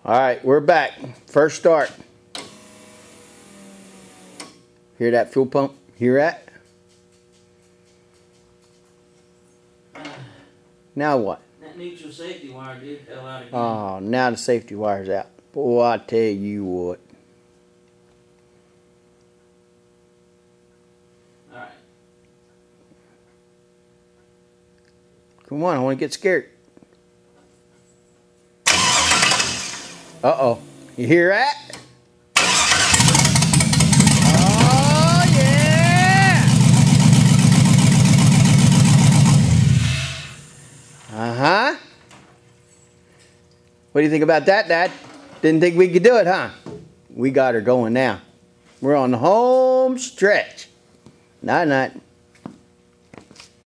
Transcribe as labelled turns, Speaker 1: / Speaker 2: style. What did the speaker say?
Speaker 1: Alright, we're back. First start. Hear that fuel pump? Hear that? Now what?
Speaker 2: That neutral safety wire did fell out again.
Speaker 1: Oh, now the safety wire's out. Boy, I tell you what.
Speaker 2: Alright.
Speaker 1: Come on, I want to get scared. Uh-oh. You hear that? Oh, yeah! Uh-huh. What do you think about that, Dad? Didn't think we could do it, huh? We got her going now. We're on the home stretch. Night-night.